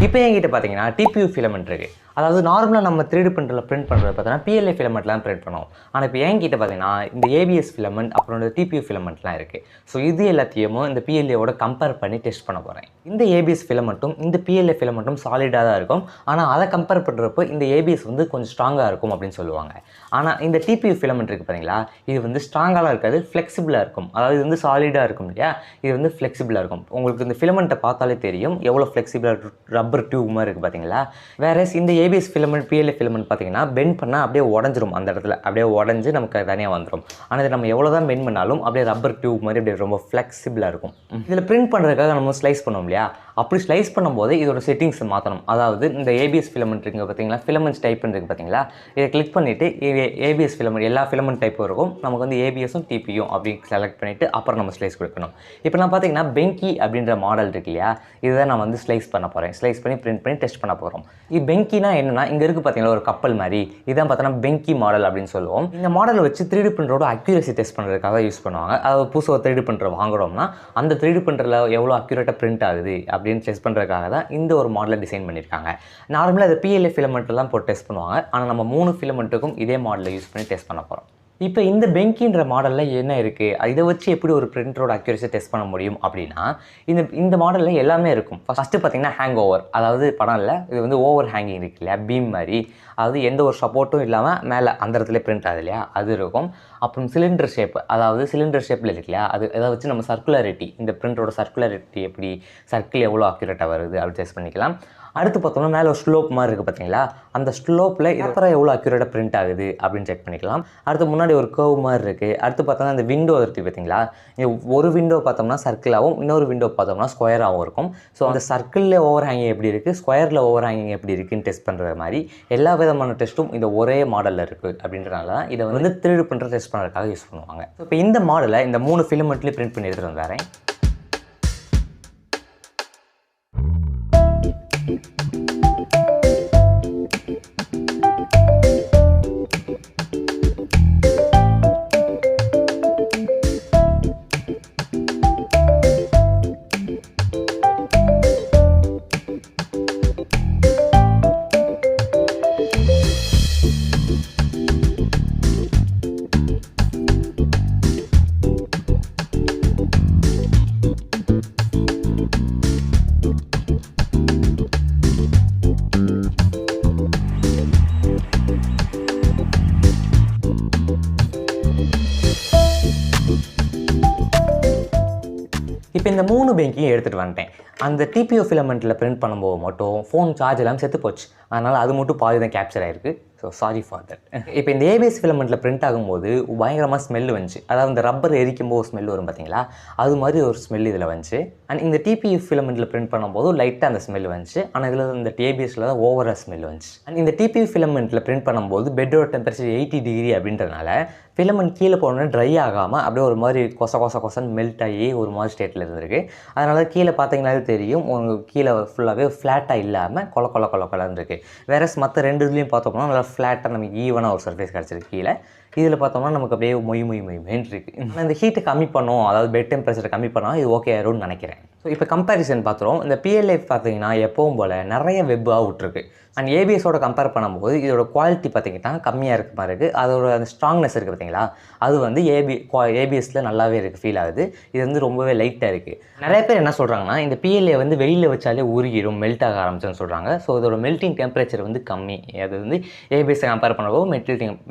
இப்போ என்கிட்ட பார்த்தீங்கன்னா TPU ஃபிலமெண்ட் இருக்குது. அதாவது நார்மலாக நம்ம 3D பிரிண்டரில் பிரிண்ட் பண்ணுறது பார்த்தீங்கன்னா PLA ஃபிலமெண்ட்லாம் பிரிண்ட் பண்ணுவோம். ஆனால் இப்போ என்கிட்ட பார்த்தீங்கன்னா இந்த ABS ஃபிலமெண்ட் அப்புறம் இந்த TPU ஃபிலமெண்ட்லாம் இருக்குது. ஸோ இது எல்லாத்தையும் இந்த PLAவோட கம்பேர் பண்ணி டெஸ்ட் பண்ண போகிறேன். இந்த ABS ஃபிலமெண்ட்டும் இந்த PLA ஃபிலமெண்ட்டும் சாலிடாக தான் இருக்கும். ஆனால் அதை கம்பேர் பண்ணுறப்போ இந்த ABS வந்து கொஞ்சம் ஸ்ட்ராங்காக இருக்கும் அப்படின்னு சொல்லுவாங்க. ஆனால் இந்த TPU ஃபிலமெண்ட் இருக்குது பார்த்தீங்களா, இது வந்து ஸ்ட்ராங்காலாம் இருக்காது, ஃப்ளெக்சிபிளாக இருக்கும். அதாவது இது வந்து சாலிடாக இருக்கும் இல்லையா, இது வந்து ஃப்ளெக்சிபிளாக இருக்கும். உங்களுக்கு இந்த ஃபிலமெண்ட்டை பார்த்தாலே தெரியும் எவ்வளோ ஃப்ளெக்சிபிளாக ரப்பர் டியூப் மாதிரி இருக்குது பார்த்தீங்களா. வேற இந்த ABS ஃபிலமெண்ட் PLA ஃபிலமெண்ட் பார்த்தீங்கன்னா பெண்ட் பண்ணால் அப்படியே உடஞ்சிரும். அந்த இடத்துல அப்படியே உடஞ்சி நமக்கு தனியாக வந்துடும். ஆனால் இது நம்ம எவ்வளோ தான் பெண்ட் பண்ணாலும் அப்படியே ரப்பர் டியூப் மாதிரி அப்படியே ரொம்ப ஃப்ளெக்சிபிளாக இருக்கும். இதில் பிரிண்ட் பண்ணுறதுக்காக நம்ம ஸ்லைஸ் பண்ணோம் இல்லையா, அப்படி ஸ்லைஸ் பண்ணும்போது இதோட செட்டிங்ஸ் மாற்றணும். அதாவது இந்த ABS ஃபிலமெண்ட் இருக்குங்க பார்த்தீங்களா, ஃபிலமெண்ட்ஸ் டைப் இருக்குது பார்த்தீங்களா, இதை கிளிக் பண்ணிவிட்டு ABS ஃபிலமெண்ட் எல்லா ஃபிலமெண்ட் டைப்பும் இருக்கும். நமக்கு வந்து ABSும் TPUம் அப்படி செலக்ட் பண்ணிவிட்டு அப்புறம் நம்ம ஸ்லைஸ் கொடுக்கணும். இப்போ நான் பார்த்தீங்கன்னா பெங்கி அப்படின்ற மாடல் இருக்கு இல்லையா, இதுதான் நான் வந்து ஸ்லைஸ் பண்ண போகிறேன். ஸ்லைஸ் பண்ணி பிரிண்ட் பண்ணி டெஸ்ட் பண்ண போகிறோம். இது பெங்கினா என்னன்னா, இங்கே இருக்குது பார்த்தீங்களா ஒரு கப்பல் மாதிரி, இதான் பார்த்தோன்னா பெங்கி மாடல் அப்படின்னு சொல்லுவோம். இந்த மாடலை வச்சு 3D பிரிண்டரோட அக்யூரசி டெஸ்ட் பண்ணுறதுக்காக யூஸ் பண்ணுவாங்க. அதாவது புதுசாக 3D பிரிண்டர் வாங்குறோம்னா அந்த 3D பிரிண்டரில் எவ்வளோ அக்யூரேட்டாக பிரிண்ட் ஆகுது அப்படின்னு டெஸ்ட் பண்ணுறதுக்காக தான் இந்த ஒரு மாடலை டிசைன் பண்ணியிருக்காங்க. நார்மலாக அதை PLA ஃபிலமெண்ட்லாம் போட்டு டெஸ்ட் பண்ணுவாங்க. ஆனால் நம்ம 3 ஃபிலமெண்ட்டுக்கும் இதே மாடலை யூஸ் பண்ணி டெஸ்ட் பண்ண போகிறோம். இப்போ இந்த பெங்கின்ற மாடலில் என்ன இருக்குது, இதை வச்சு எப்படி ஒரு பிரிண்டரோட அக்யூரசி டெஸ்ட் பண்ண முடியும் அப்படின்னா, இந்த மாடலில் எல்லாமே இருக்கும். ஃபஸ்ட்டு பார்த்தீங்கன்னா ஹேங் ஓவர், அதாவது படம் இல்லை, இது வந்து ஓவர் ஹேங்கிங் இருக்கு இல்லையா, பீம் மாதிரி, அதாவது எந்த ஒரு சப்போர்ட்டும் இல்லாமல் மேலே அந்த இடத்துல பிரிண்ட் ஆகுது இல்லையா, அது இருக்கும். அப்புறம் சிலிண்டர் ஷேப், அதாவது சிலிண்டர் ஷேப்பில் இருக்கு இல்லையா, அதை வச்சு நம்ம சர்க்குலாரிட்டி, இந்த பிரிண்டரோட சர்க்குலாரிட்டி எப்படி, சர்க்கிள் எவ்வளோ அக்யூரேட்டாக வருது அப்படி டெஸ்ட் பண்ணிக்கலாம். அடுத்து பார்த்தோம்னா மேலே ஒரு ஸ்லோப் மாதிரி இருக்குது பார்த்தீங்களா, அந்த ஸ்லோப்பில் அப்புறம் எவ்வளோ அக்யூரேட்டாக பிரிண்ட் ஆகுது அப்படின்னு செக் பண்ணிக்கலாம். அடுத்து முன்னாடி ஒரு கர்வ் மாதிரி இருக்குது. அடுத்து பார்த்தோம்னா அந்த விண்டோ இருக்குது பார்த்தீங்களா, ஒரு விண்டோ பார்த்தோம்னா சர்க்கிளாகவும் இன்னொரு விண்டோ பார்த்தோம்னா ஸ்கொயராகவும் இருக்கும். ஸோ அந்த சர்க்கிளில் ஓவர் ஹேங்கிங் எப்படி இருக்குது, ஸ்கொயரில் ஓவர் ஹேங்கிங் எப்படி இருக்குன்னு டெஸ்ட் பண்ணுற மாதிரி எல்லா விதமான டெஸ்ட்டும் இந்த ஒரே மாடலில் இருக்குது. அப்படின்றனால தான் இதை வந்து 3D பிரிண்டர் டெஸ்ட் பண்ணுறதுக்காக யூஸ் பண்ணுவாங்க. இப்போ இந்த மாடலை இந்த 3 ஃபிலமெண்ட்லேயும் பிரிண்ட் பண்ணி எடுத்துகிட்டு வந்துடுறேன். இப்போ இந்த 3 பெங்கியும் எடுத்துகிட்டு வந்துட்டேன். அந்த TPU ஃபிலமெண்ட்டில் பிரிண்ட் பண்ணும்போது மட்டும் ஃபோன் சார்ஜ் எல்லாம் செத்து போச்சு. அதனால் அது மட்டும் பாதி தான் கேப்சர் ஆகிருக்கு. So sorry for that. இப்போ இந்த ABS ஃபிலமெண்ட்டில் பிரிண்ட் ஆகும்போது பயங்கரமாக ஸ்மெல் வந்துச்சு. அதாவது இந்த ரப்பர் எரிக்கும்போது ஸ்மெல் வரும் பார்த்தீங்களா, அது மாதிரி ஒரு ஸ்மெல் இதில் வந்துச்சு. அண்ட் இந்த TPU ஃபிலமெண்ட்டில் பிரிண்ட் பண்ணும்போது லைட்டாக அந்த ஸ்மெல் வந்துச்சு. ஆனால் இதில் இந்த ABSல தான் ஓவராக ஸ்மெல் வந்துச்சு. அண்ட் இந்த TPU ஃபிலமெண்ட்டில் பிரிண்ட் பண்ணும்போது பெட்டோட டெம்பரேச்சர் 80 டிகிரி அப்படின்றதுனால ஃபிலமெண்ட் கீழே போனோன்னே ட்ரை ஆகாமல் அப்படியே ஒரு மாதிரி கொசன்னு மெல்ட் ஆகி ஒரு மாதிரி ஸ்டேட்டில் இருந்திருக்கு. அதனால் கீழே பார்த்தீங்கன்னாலே தெரியும், உங்களுக்கு கீழே ஃபுல்லாகவே ஃப்ளாட்டாக இல்லாமல் கொலன்னு இருக்குது. வேறஸ் மற்ற 2 இதுலேயும் பார்த்தோம்னா நல்லா ஃப்ளாட்டாக நமக்கு ஈவனாக ஒரு சர்ஃபேஸ் கிடச்சிருக்கு. கீழே இதில் பார்த்தோம்னா நமக்கு அப்படியே மொய் இருக்குது. ஆனால் இந்த ஹீட்டை கம்மி பண்ணோம், அதாவது பெட் டெம்பரேச்சரை கம்மி பண்ணால் இது ஓகே ஆயிரும்னு நினைக்கிறேன். ஸோ இப்போ கம்பேரிசன் பார்த்துருவோம். இந்த PLA பார்த்தீங்கன்னா எப்பவும் போல் நிறைய வெப்பாக விட்ருக்கு. அண்ட் ABSோட கம்பேர் பண்ணும்போது இதோட குவாலிட்டி பார்த்திங்கன்னா கம்மியாக இருக்க மாதிரி இருக்குது. அதோட அந்த ஸ்ட்ராங்னஸ் இருக்குது பார்த்தீங்களா, அது வந்து ABSல நல்லாவே இருக்குது, ஃபீல் ஆகுது. இது வந்து ரொம்பவே லைட்டாக இருக்குது. நிறைய பேர் என்ன சொல்கிறாங்கன்னா இந்த PLA வந்து வெளியில் வச்சாலே உருகிடும், மெல்ட் ஆக ஆரம்பிச்சுன்னு சொல்கிறாங்க. ஸோ இதோட மெல்ட்டிங் டெம்பரேச்சர் வந்து கம்மி. அது வந்து ABSை கம்பேர் பண்ணும்போது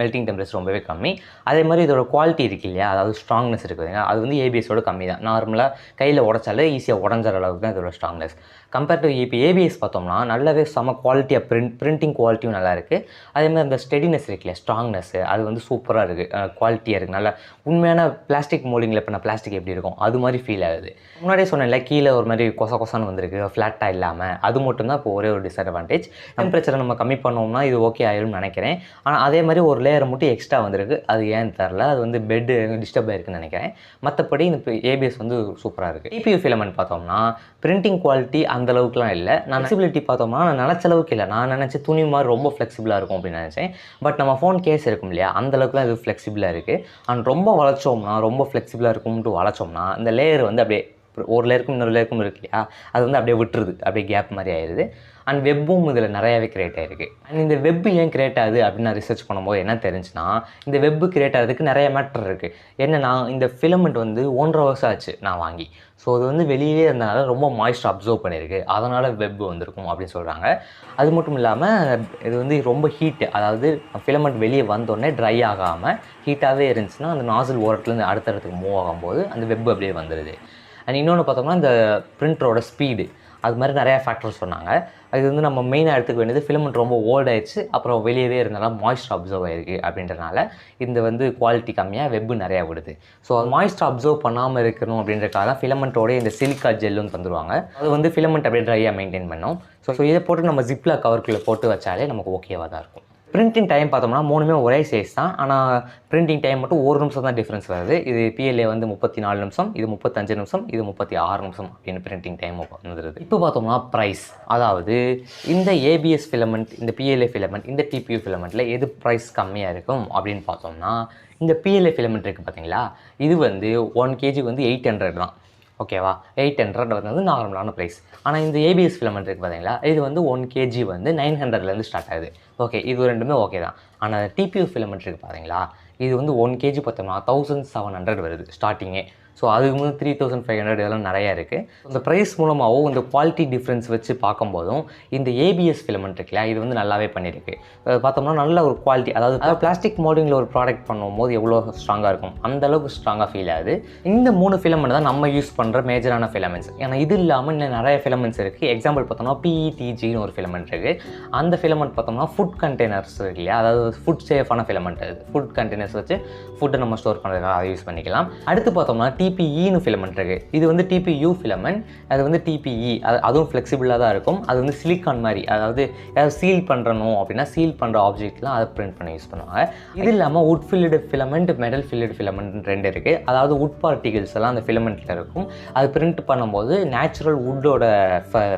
மெல்ட்டிங் டெம்பரேச்சர் ரொம்பவே கம்மி. அதே மாதிரி இதோட குவாலிட்டி இருக்குது இல்லையா, அதாவது ஸ்ட்ராங்னஸ் இருக்குது, அது வந்து ABSோட கம்மி தான். நார்மலாக கையில் உடச்சாலே ஈஸியாக உடஞ்சிற அளவுக்கு தான் இதோட ஸ்ட்ராங்னஸ். கம்பேர் டு இப்போ ABS பார்த்தோம்னா நல்லாவே செம குவாலிட்டியாக பிரிண்டிங் குவாலிட்டியும் நல்லா இருக்குது. அதேமாதிரி அந்த ஸ்டெடினஸ் இருக்குல்ல, ஸ்ட்ராங்னஸ், அது வந்து சூப்பராக இருக்குது, குவாலிட்டியாக இருக்குது. நல்லா உண்மையான பிளாஸ்டிக் மோல்டிங்கில் இப்போ நான் பிளாஸ்டிக் எப்படி இருக்கும் அது மாதிரி ஃபீல் ஆகுது. முன்னாடியே சொன்னேன்ல, கீழே ஒரு மாதிரி கொசன்னு வந்திருக்கு, ஃப்ளாட்டாக இல்லாமல். அது மட்டும்தான் இப்போ ஒரே ஒரு டிஸ்அட்வான்டேஜ். டெம்பரேச்சரை நம்ம கம்மி பண்ணோம்னா இது ஓகே ஆயிரும்னு நினைக்கிறேன். ஆனால் அதே மாதிரி ஒரு லேயர் மட்டும் எக்ஸ்ட்ரா வந்திருக்கு, அது ஏன்னு தெரில, அது வந்து பெட்டு டிஸ்டர்ப் ஆகிருக்குன்னு நினைக்கிறேன். மற்றபடி இந்த ABS வந்து சூப்பராக இருக்குது. TPU ஃபிலமெண்ட் பார்த்தோம்னா பிரிண்டிங் குவாலிட்டி அந்தளவுக்குலாம் இல்லை. நான் ஃப்ளெக்சிபிலிட்டி பார்த்தோம்னா நான் நினச்ச அளவுக்கு இல்லை. நான் நினச்ச துணி மாதிரி ரொம்ப ஃப்ளெக்சிபிளாக இருக்கும் அப்படின்னு நினச்சேன். பட் நம்ம ஃபோன் கேஸ் இருக்கும் இல்லையா, அந்தளவுக்குலாம் இது ஃப்ளெக்சிபிளாக இருக்குது. அண்ட் ரொம்ப வளைச்சோம்னா, ரொம்ப ஃப்ளெக்சிபிளாக இருக்கும்ட்டு வளைச்சோம்னா இந்த லேயர் வந்து அப்படியே ஒரு லேயருக்கும் இன்னொரு லேயருக்கும் இருக்கு இல்லையா, அது வந்து அப்படியே விட்டுருது, அப்படியே கேப் மாதிரி ஆயிடுது. அண்ட் வெப்பும் இதில் நிறையாவே கிரியேட் ஆகிருக்கு. அண்ட் இந்த வெப் ஏன் கிரியேட் ஆகுது அப்படின்னு நான் ரிசர்ச் பண்ணும்போது என்ன தெரிஞ்சுன்னா, இந்த வெப்பு கிரியேட் ஆகிறதுக்கு நிறைய மேட்டர் இருக்குது. என்னென்னா, இந்த ஃபிலமெண்ட் வந்து 1.5 வருஷம் ஆச்சு நான் வாங்கி. ஸோ அது வந்து வெளியே இருந்தனால ரொம்ப மாய்ஸ்டர் அப்சர்வ் பண்ணியிருக்கு, அதனால் வெப் வந்திருக்கும் அப்படின்னு சொல்கிறாங்க. அது மட்டும் இல்லாமல் இது வந்து ரொம்ப ஹீட்டு, அதாவது ஃபிலமெண்ட் வெளியே வந்தோடனே ட்ரை ஆகாமல் ஹீட்டாகவே இருந்துச்சுன்னா அந்த நாசில் ஓரத்துலேருந்து அடுத்த இடத்துக்கு மூவ் ஆகும்போது அந்த வெப் அப்படியே வந்துடுது. அண்ட் இன்னொன்று பார்த்தோம்னா இந்த பிரிண்டரோட ஸ்பீடு, அது மாதிரி நிறையா ஃபேக்டர்ஸ் சொன்னாங்க. அது வந்து நம்ம மெயினாக எடுத்துக்க வேண்டியது ஃபிலமெண்ட் ரொம்ப ஓல்ட் ஆயிடுச்சு, அப்புறம் வெளியவே இருந்தாலும் மாய்ஸ்டர் அப்சர்வ் ஆகிருக்கு அப்படின்றனால இந்த வந்து குவாலிட்டி கம்மியாக வெப்பு நிறையா விடுது. ஸோ மாய்ஸ்டர் அப்சர்வ் பண்ணாமல் இருக்கணும் அப்படின்றக்காக தான் ஃபிலமெண்ட்டோட இந்த சிலிக்கா ஜெல்லுன்னு தந்துடுவாங்க. அது வந்து ஃபிலமெண்ட் அப்படியே ட்ரையாக மெயின்டைன் பண்ணும். ஸோ இதை போட்டு நம்ம ஜிப்பில் கவருக்குள்ளே போட்டு வச்சாலே நமக்கு ஓகேவாக தான் இருக்கும். பிரிண்டிங் டைம் பார்த்தோம்னா 3மே ஒரே சைஸ் தான், ஆனால் பிரிண்டிங் டைம் மட்டும் 1 நிமிஷம் தான் டிஃப்ரென்ஸ் வருது. இது PLA வந்து 34 நிமிஷம், இது 35 நிமிஷம், இது 36 நிமிஷம் அப்படின்னு பிரிண்டிங் டைம் வந்துடுது. இப்போ பார்த்தோம்னா ப்ரைஸ், அதாவது இந்த ABS ஃபிலமெண்ட், இந்த PLA ஃபிலமெண்ட், இந்த TPU ஃபிலமெண்ட்டில் எது ப்ரைஸ் கம்மியாக இருக்கும் அப்படின்னு பார்த்தோம்னா, இந்த PLA ஃபிலமெண்ட் இருக்குது பார்த்தீங்களா, இது வந்து 1 kg வந்து 800 தான். ஓகேவா, 800 வந்து நார்மலான ப்ரைஸ். ஆனால் இந்த ABS ஃபிலமெண்ட் இருக்குது பார்த்தீங்களா, இது வந்து 1 kg வந்து 900லேருந்து ஸ்டார்ட் ஆகுது. ஓகே, இது ரெண்டுமே ஓகே தான். ஆனால் TPU ஃபிலமெண்ட் இருக்குது பார்த்தீங்களா, இது வந்து 1 kg பார்த்தோம்னா 1700 வருது ஸ்டார்டிங்கே. ஸோ அதுக்கு வந்து 3500 இதெல்லாம் நிறையா இருக்குது. இந்த ப்ரைஸ் மூலமாகவும் இந்த குவாலிட்டி டிஃப்ரென்ஸ் வச்சு பார்க்கும்போதும் இந்த ABS ஃபிலமெண்ட் இருக்குல்ல, இது வந்து நல்லாவே பண்ணியிருக்கு. பார்த்தோம்னா நல்ல ஒரு குவாலிட்டி, அதாவது பிளாஸ்டிக் மோல்டிங்கில் ஒரு ப்ராடக்ட் பண்ணும்போது எவ்வளோ ஸ்ட்ராங்காக இருக்கும் அந்தளவுக்கு ஸ்ட்ராங்காக ஃபீல் ஆகுது. இந்த 3 ஃபிலமெண்ட் தான் நம்ம யூஸ் பண்ணுற மேஜரான ஃபிலமெண்ட்ஸ். ஏன்னா இது இல்லாமல் இன்னும் நிறைய ஃபிலமெண்ட்ஸ் இருக்குது. எக்ஸாம்பிள் பார்த்தோம்னா PETGன்னு ஒரு ஃபிலமெண்ட் இருக்குது. அந்த ஃபிலமெண்ட் பார்த்தோம்னா ஃபுட் கண்டெய்னர்ஸ் இருக்கு இல்லையா, அதாவது ஃபுட் சேஃபான ஃபிலமெண்ட். அது ஃபுட் கண்டெய்னர்ஸ் வச்சு ஃபுட்டை நம்ம ஸ்டோர் பண்ணுறதுக்காக அதை யூஸ் பண்ணிக்கலாம். அடுத்து பார்த்தோம்னா TPEன்னு ஃபிலமெண்ட் இருக்குது. இது வந்து TPU ஃபிலமெண்ட், அது வந்து TPE, அதுவும் ஃப்ளெக்சிபிளாக தான் இருக்கும். அது வந்து சிலிக்கான் மாதிரி, அதாவது ஏதாவது சீல் பண்ணுறணும் அப்படின்னா சீல் பண்ணுற ஆப்ஜெக்ட்லாம் அதை பிரிண்ட் பண்ணி யூஸ் பண்ணுவாங்க. இது இல்லாமல் wood filled filament, metal filled filament 2 இருக்குது. அதாவது உட் பார்ட்டிகல்ஸ் எல்லாம் அந்த ஃபிலமெண்ட்டில் இருக்கும். அது பிரிண்ட் பண்ணும்போது நேச்சுரல் வுட்டோட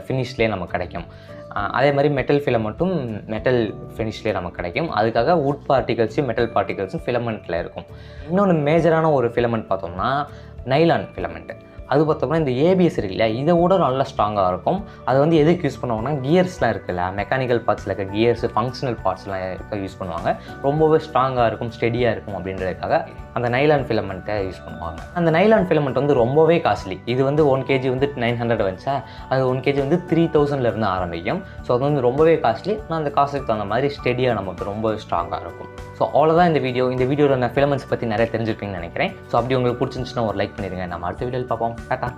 ஃபினிஷ்லேயே நமக்கு கிடைக்கும். அதே மாதிரி மெட்டல் ஃபிலமெண்ட்டும் மெட்டல் ஃபினிஷ்லேயே நமக்கு கிடைக்கும். அதுக்காக வுட் பார்ட்டிகல்ஸும் மெட்டல் பார்ட்டிகல்ஸும் ஃபிலமெண்ட்டில் இருக்கும். இன்னொன்று மேஜரான ஒரு ஃபிலமெண்ட் பார்த்தோம்னா நைலான் ஃபிலமெண்ட். அது பார்த்தோம்னா இந்த ABS இருக்கு இல்லையா, இதை விட நல்லா ஸ்ட்ராங்காக இருக்கும். அது வந்து எதுக்கு யூஸ் பண்ணுவாங்கன்னா, கியர்ஸ்லாம் இருக்குல்ல, மெக்கானிக்கல் பார்ட்ஸில் இருக்க கியர்ஸ், ஃபங்க்ஷனல் பார்ட்ஸ்லாம் யூஸ் பண்ணுவாங்க. ரொம்பவே ஸ்ட்ராங்காக இருக்கும், ஸ்டெடியாக இருக்கும் அப்படின்றதுக்காக அந்த நைலான் ஃபிலமெண்ட்டை யூஸ் பண்ணுவாங்க. அந்த நைலான் ஃபிலமெண்ட் வந்து ரொம்பவே காஸ்ட்லி. இது வந்து 1 kg வந்து 900 வந்துச்சா, அது 1 kg வந்து 3000லேருந்து ஆரம்பிக்கும். ஸோ அது வந்து ரொம்பவே காஸ்ட்லி. ஆனால் அந்த காசுக்கு தகுந்த மாதிரி ஸ்டெடியாக நமக்கு ரொம்ப ஸ்ட்ராங்காக இருக்கும். ஸோ அவ்வளோதான் இந்த வீடியோ. இந்த வீடியோவில் நான் ஃபிலமெண்ட்ஸ் பற்றி நிறைய தெரிஞ்சிருப்பீங்கன்னு நினைக்கிறேன். ஸோ அப்படி உங்களுக்கு பிடிச்சிருந்துச்சுன்னா ஒரு லைக் பண்ணிடுங்க. நம்ம அடுத்த வீடியோவில் பார்ப்போம். டாட்டா.